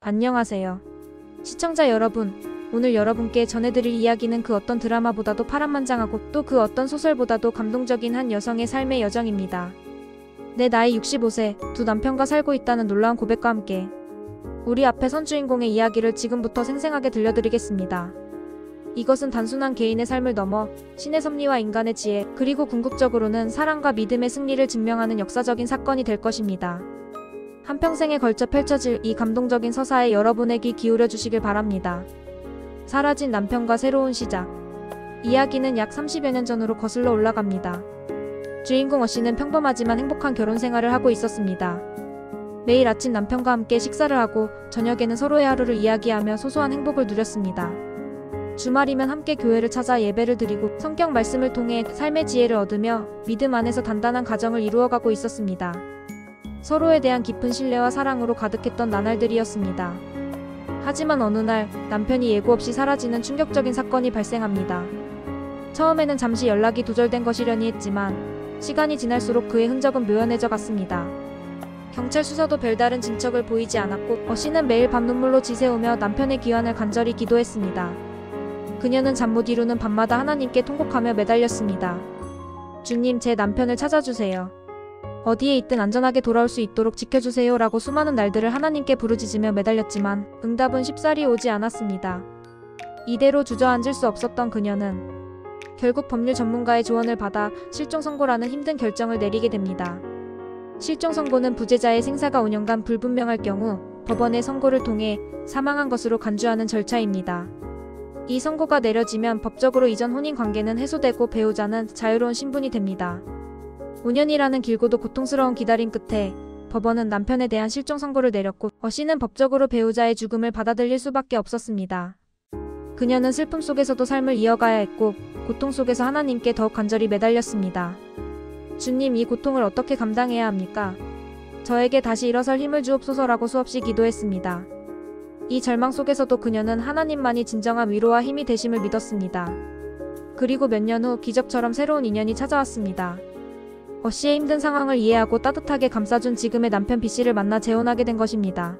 안녕하세요. 시청자 여러분, 오늘 여러분께 전해드릴 이야기는 그 어떤 드라마보다도 파란만장하고 또 그 어떤 소설보다도 감동적인 한 여성의 삶의 여정입니다. 내 나이 65세, 두 남편과 살고 있다는 놀라운 고백과 함께 우리 앞에 선 주인공의 이야기를 지금부터 생생하게 들려드리겠습니다. 이것은 단순한 개인의 삶을 넘어 신의 섭리와 인간의 지혜, 그리고 궁극적으로는 사랑과 믿음의 승리를 증명하는 역사적인 사건이 될 것입니다. 한평생에 걸쳐 펼쳐질 이 감동적인 서사에 여러분의 귀 기울여 주시길 바랍니다. 사라진 남편과 새로운 시작. 이야기는 약 30여 년 전으로 거슬러 올라갑니다. 주인공 어씨는 평범하지만 행복한 결혼 생활을 하고 있었습니다. 매일 아침 남편과 함께 식사를 하고 저녁에는 서로의 하루를 이야기하며 소소한 행복을 누렸습니다. 주말이면 함께 교회를 찾아 예배를 드리고 성경 말씀을 통해 삶의 지혜를 얻으며 믿음 안에서 단단한 가정을 이루어가고 있었습니다. 서로에 대한 깊은 신뢰와 사랑으로 가득했던 나날들이었습니다. 하지만 어느 날 남편이 예고 없이 사라지는 충격적인 사건이 발생합니다. 처음에는 잠시 연락이 두절된 것이려니 했지만 시간이 지날수록 그의 흔적은 묘연해져 갔습니다. 경찰 수사도 별다른 진척을 보이지 않았고 어씨는 매일 밤 눈물로 지새우며 남편의 귀환을 간절히 기도했습니다. 그녀는 잠 못 이루는 밤마다 하나님께 통곡하며 매달렸습니다. 주님, 제 남편을 찾아주세요. 어디에 있든 안전하게 돌아올 수 있도록 지켜주세요 라고 수많은 날들을 하나님께 부르짖으며 매달렸지만 응답은 쉽사리 오지 않았습니다. 이대로 주저앉을 수 없었던 그녀는 결국 법률 전문가의 조언을 받아 실종 선고라는 힘든 결정을 내리게 됩니다. 실종 선고는 부재자의 생사가 5년간 불분명할 경우 법원의 선고를 통해 사망한 것으로 간주하는 절차입니다. 이 선고가 내려지면 법적으로 이전 혼인 관계는 해소되고 배우자는 자유로운 신분이 됩니다. 5년이라는 길고도 고통스러운 기다림 끝에 법원은 남편에 대한 실종 선고를 내렸고 어씨는 법적으로 배우자의 죽음을 받아들일 수밖에 없었습니다. 그녀는 슬픔 속에서도 삶을 이어가야 했고 고통 속에서 하나님께 더욱 간절히 매달렸습니다. 주님, 이 고통을 어떻게 감당해야 합니까? 저에게 다시 일어설 힘을 주옵소서라고 수없이 기도했습니다. 이 절망 속에서도 그녀는 하나님만이 진정한 위로와 힘이 되심을 믿었습니다. 그리고 몇 년 후 기적처럼 새로운 인연이 찾아왔습니다. 어씨의 힘든 상황을 이해하고 따뜻하게 감싸준 지금의 남편 B씨를 만나 재혼하게 된 것입니다.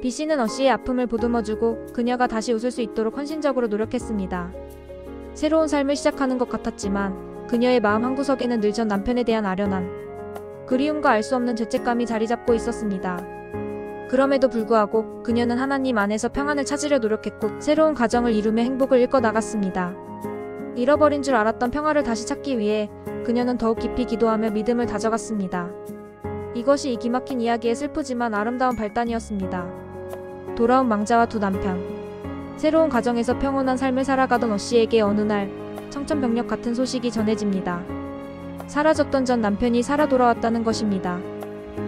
B씨는 어씨의 아픔을 보듬어주고 그녀가 다시 웃을 수 있도록 헌신적으로 노력했습니다. 새로운 삶을 시작하는 것 같았지만 그녀의 마음 한구석에는 늘 전 남편에 대한 아련한 그리움과 알 수 없는 죄책감이 자리 잡고 있었습니다. 그럼에도 불구하고 그녀는 하나님 안에서 평안을 찾으려 노력했고 새로운 가정을 이루며 행복을 일궈 나갔습니다. 잃어버린 줄 알았던 평화를 다시 찾기 위해 그녀는 더욱 깊이 기도하며 믿음을 다져갔습니다. 이것이 이 기막힌 이야기의 슬프지만 아름다운 발단이었습니다. 돌아온 망자와 두 남편. 새로운 가정에서 평온한 삶을 살아가던 어씨에게 어느 날 청천벽력 같은 소식이 전해집니다. 사라졌던 전 남편이 살아 돌아왔다는 것입니다.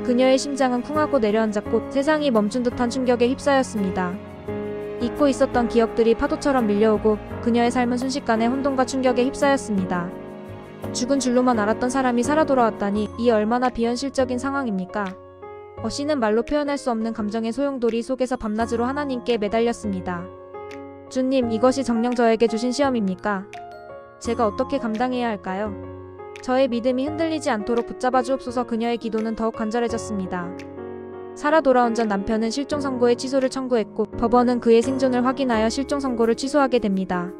그녀의 심장은 쿵하고 내려앉았고 세상이 멈춘 듯한 충격에 휩싸였습니다. 잊고 있었던 기억들이 파도처럼 밀려오고 그녀의 삶은 순식간에 혼돈과 충격에 휩싸였습니다. 죽은 줄로만 알았던 사람이 살아 돌아왔다니 이 얼마나 비현실적인 상황입니까? 어씨는 말로 표현할 수 없는 감정의 소용돌이 속에서 밤낮으로 하나님께 매달렸습니다. 주님, 이것이 정녕 저에게 주신 시험입니까? 제가 어떻게 감당해야 할까요? 저의 믿음이 흔들리지 않도록 붙잡아 주옵소서. 그녀의 기도는 더욱 간절해졌습니다. 살아 돌아온 전 남편은 실종 선고의 취소를 청구했고 법원은 그의 생존을 확인하여 실종 선고를 취소하게 됩니다.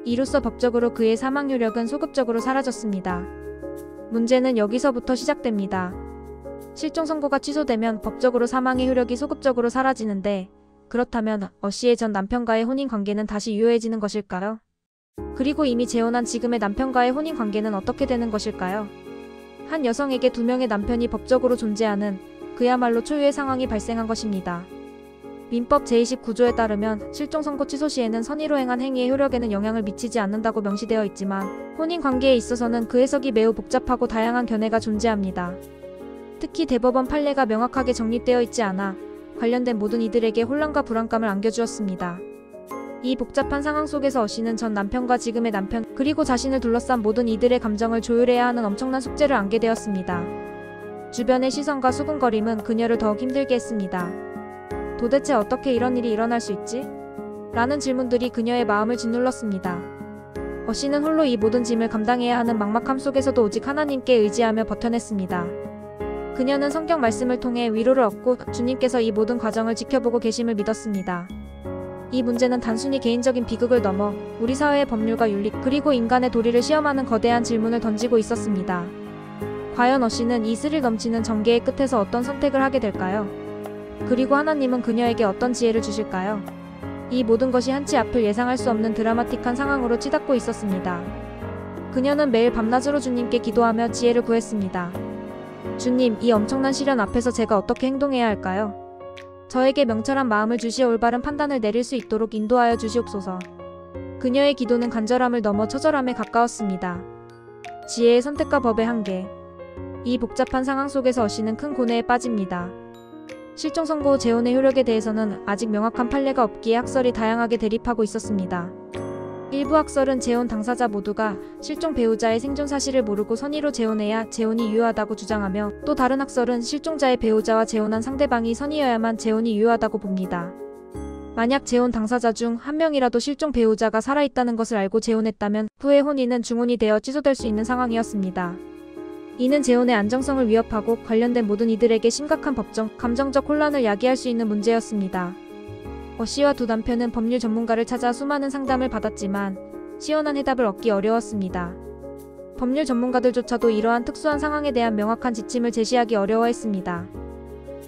이로써 법적으로 그의 사망 효력은 소급적으로 사라졌습니다. 문제는 여기서부터 시작됩니다. 실종 선고가 취소되면 법적으로 사망의 효력이 소급적으로 사라지는데 그렇다면 어씨의 전 남편과의 혼인 관계는 다시 유효해지는 것일까요? 그리고 이미 재혼한 지금의 남편과의 혼인 관계는 어떻게 되는 것일까요? 한 여성에게 두 명의 남편이 법적으로 존재하는 그야말로 초유의 상황이 발생한 것입니다. 민법 제29조에 따르면 실종 선고 취소 시에는 선의로 행한 행위의 효력에는 영향을 미치지 않는다고 명시되어 있지만 혼인 관계에 있어서는 그 해석이 매우 복잡하고 다양한 견해가 존재합니다. 특히 대법원 판례가 명확하게 정립되어 있지 않아 관련된 모든 이들에게 혼란과 불안감을 안겨주었습니다. 이 복잡한 상황 속에서 어씨는 전 남편과 지금의 남편 그리고 자신을 둘러싼 모든 이들의 감정을 조율해야 하는 엄청난 숙제를 안게 되었습니다. 주변의 시선과 수군거림은 그녀를 더욱 힘들게 했습니다. 도대체 어떻게 이런 일이 일어날 수 있지? 라는 질문들이 그녀의 마음을 짓눌렀습니다. 어씨는 홀로 이 모든 짐을 감당해야 하는 막막함 속에서도 오직 하나님께 의지하며 버텨냈습니다. 그녀는 성경 말씀을 통해 위로를 얻고 주님께서 이 모든 과정을 지켜보고 계심을 믿었습니다. 이 문제는 단순히 개인적인 비극을 넘어 우리 사회의 법률과 윤리 그리고 인간의 도리를 시험하는 거대한 질문을 던지고 있었습니다. 과연 어씨는 이 스릴 넘치는 전개의 끝에서 어떤 선택을 하게 될까요? 그리고 하나님은 그녀에게 어떤 지혜를 주실까요? 이 모든 것이 한치 앞을 예상할 수 없는 드라마틱한 상황으로 치닫고 있었습니다. 그녀는 매일 밤낮으로 주님께 기도하며 지혜를 구했습니다. 주님, 이 엄청난 시련 앞에서 제가 어떻게 행동해야 할까요? 저에게 명철한 마음을 주시어 올바른 판단을 내릴 수 있도록 인도하여 주시옵소서. 그녀의 기도는 간절함을 넘어 처절함에 가까웠습니다. 지혜의 선택과 법의 한계. 이 복잡한 상황 속에서 어씨는 큰 고뇌에 빠집니다. 실종 선고 후 재혼의 효력에 대해서는 아직 명확한 판례가 없기에 학설이 다양하게 대립하고 있었습니다. 일부 학설은 재혼 당사자 모두가 실종 배우자의 생존 사실을 모르고 선의로 재혼해야 재혼이 유효하다고 주장하며, 또 다른 학설은 실종자의 배우자와 재혼한 상대방이 선의여야만 재혼이 유효하다고 봅니다. 만약 재혼 당사자 중 한 명이라도 실종 배우자가 살아있다는 것을 알고 재혼했다면 후에 혼인은 중혼이 되어 취소될 수 있는 상황이었습니다. 이는 재혼의 안정성을 위협하고 관련된 모든 이들에게 심각한 법정, 감정적 혼란을 야기할 수 있는 문제였습니다. 어씨와 두 남편은 법률 전문가를 찾아 수많은 상담을 받았지만 시원한 해답을 얻기 어려웠습니다. 법률 전문가들조차도 이러한 특수한 상황에 대한 명확한 지침을 제시하기 어려워했습니다.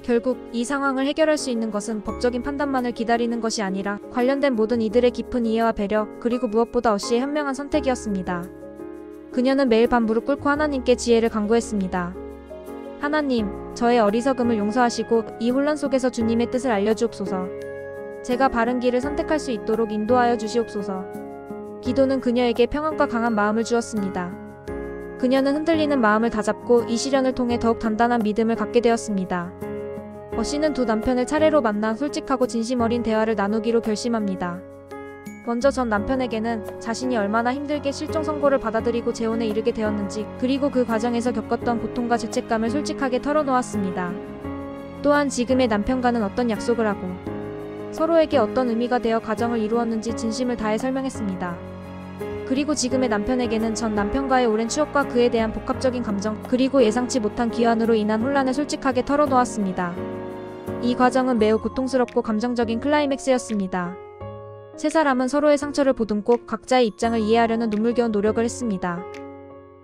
결국 이 상황을 해결할 수 있는 것은 법적인 판단만을 기다리는 것이 아니라 관련된 모든 이들의 깊은 이해와 배려, 그리고 무엇보다 어씨의 현명한 선택이었습니다. 그녀는 매일 밤 무릎 꿇고 하나님께 지혜를 간구했습니다. 하나님, 저의 어리석음을 용서하시고 이 혼란 속에서 주님의 뜻을 알려주옵소서. 제가 바른 길을 선택할 수 있도록 인도하여 주시옵소서. 기도는 그녀에게 평안과 강한 마음을 주었습니다. 그녀는 흔들리는 마음을 다잡고 이 시련을 통해 더욱 단단한 믿음을 갖게 되었습니다. 어씨는 두 남편을 차례로 만나 솔직하고 진심 어린 대화를 나누기로 결심합니다. 먼저 전 남편에게는 자신이 얼마나 힘들게 실종 선고를 받아들이고 재혼에 이르게 되었는지, 그리고 그 과정에서 겪었던 고통과 죄책감을 솔직하게 털어놓았습니다. 또한 지금의 남편과는 어떤 약속을 하고 서로에게 어떤 의미가 되어 가정을 이루었는지 진심을 다해 설명했습니다. 그리고 지금의 남편에게는 전 남편과의 오랜 추억과 그에 대한 복합적인 감정, 그리고 예상치 못한 귀환으로 인한 혼란을 솔직하게 털어놓았습니다. 이 과정은 매우 고통스럽고 감정적인 클라이맥스였습니다. 세 사람은 서로의 상처를 보듬고 각자의 입장을 이해하려는 눈물겨운 노력을 했습니다.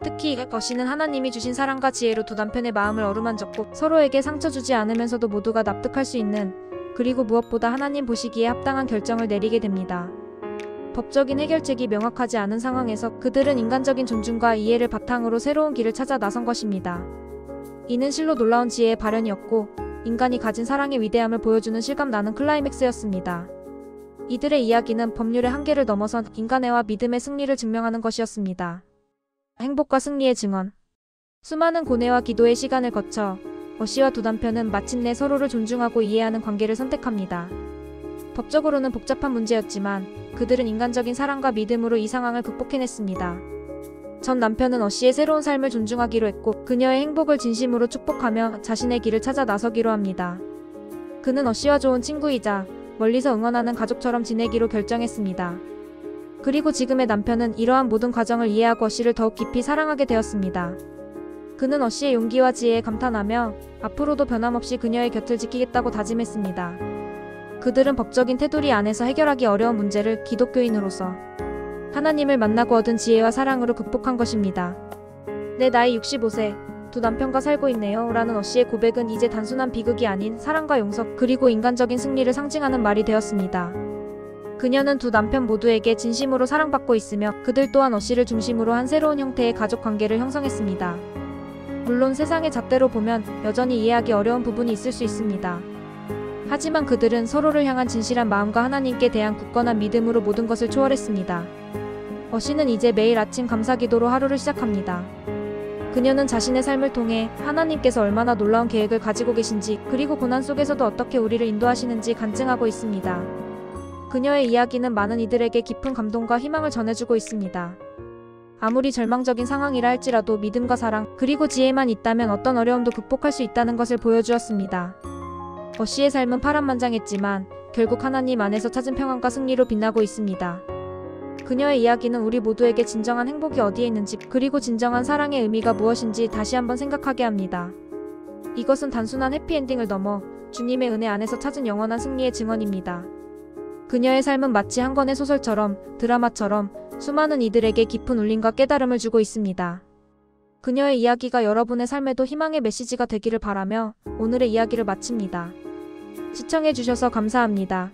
특히 어씨는 하나님이 주신 사랑과 지혜로 두 남편의 마음을 어루만졌고 서로에게 상처 주지 않으면서도 모두가 납득할 수 있는, 그리고 무엇보다 하나님 보시기에 합당한 결정을 내리게 됩니다. 법적인 해결책이 명확하지 않은 상황에서 그들은 인간적인 존중과 이해를 바탕으로 새로운 길을 찾아 나선 것입니다. 이는 실로 놀라운 지혜의 발현이었고 인간이 가진 사랑의 위대함을 보여주는 실감나는 클라이맥스였습니다. 이들의 이야기는 법률의 한계를 넘어선 인간애와 믿음의 승리를 증명하는 것이었습니다. 행복과 승리의 증언. 수많은 고뇌와 기도의 시간을 거쳐 어씨와 두 남편은 마침내 서로를 존중하고 이해하는 관계를 선택합니다. 법적으로는 복잡한 문제였지만 그들은 인간적인 사랑과 믿음으로 이 상황을 극복해냈습니다. 전 남편은 어씨의 새로운 삶을 존중하기로 했고 그녀의 행복을 진심으로 축복하며 자신의 길을 찾아 나서기로 합니다. 그는 어씨와 좋은 친구이자 멀리서 응원하는 가족처럼 지내기로 결정했습니다. 그리고 지금의 남편은 이러한 모든 과정을 이해하고 어씨를 더욱 깊이 사랑하게 되었습니다. 그는 어씨의 용기와 지혜에 감탄하며 앞으로도 변함없이 그녀의 곁을 지키겠다고 다짐했습니다. 그들은 법적인 테두리 안에서 해결하기 어려운 문제를 기독교인으로서 하나님을 만나고 얻은 지혜와 사랑으로 극복한 것입니다. 내 나이 65세, 두 남편과 살고 있네요 라는 어씨의 고백은 이제 단순한 비극이 아닌 사랑과 용서, 그리고 인간적인 승리를 상징하는 말이 되었습니다. 그녀는 두 남편 모두에게 진심으로 사랑받고 있으며 그들 또한 어씨를 중심으로 한 새로운 형태의 가족 관계를 형성했습니다. 물론 세상의 잣대로 보면 여전히 이해하기 어려운 부분이 있을 수 있습니다. 하지만 그들은 서로를 향한 진실한 마음과 하나님께 대한 굳건한 믿음으로 모든 것을 초월했습니다. 어씨는 이제 매일 아침 감사기도로 하루를 시작합니다. 그녀는 자신의 삶을 통해 하나님께서 얼마나 놀라운 계획을 가지고 계신지, 그리고 고난 속에서도 어떻게 우리를 인도하시는지 간증하고 있습니다. 그녀의 이야기는 많은 이들에게 깊은 감동과 희망을 전해주고 있습니다. 아무리 절망적인 상황이라 할지라도 믿음과 사랑, 그리고 지혜만 있다면 어떤 어려움도 극복할 수 있다는 것을 보여주었습니다. 어씨의 삶은 파란만장했지만 결국 하나님 안에서 찾은 평안과 승리로 빛나고 있습니다. 그녀의 이야기는 우리 모두에게 진정한 행복이 어디에 있는지, 그리고 진정한 사랑의 의미가 무엇인지 다시 한번 생각하게 합니다. 이것은 단순한 해피엔딩을 넘어 주님의 은혜 안에서 찾은 영원한 승리의 증언입니다. 그녀의 삶은 마치 한 권의 소설처럼, 드라마처럼 수많은 이들에게 깊은 울림과 깨달음을 주고 있습니다. 그녀의 이야기가 여러분의 삶에도 희망의 메시지가 되기를 바라며 오늘의 이야기를 마칩니다. 시청해주셔서 감사합니다.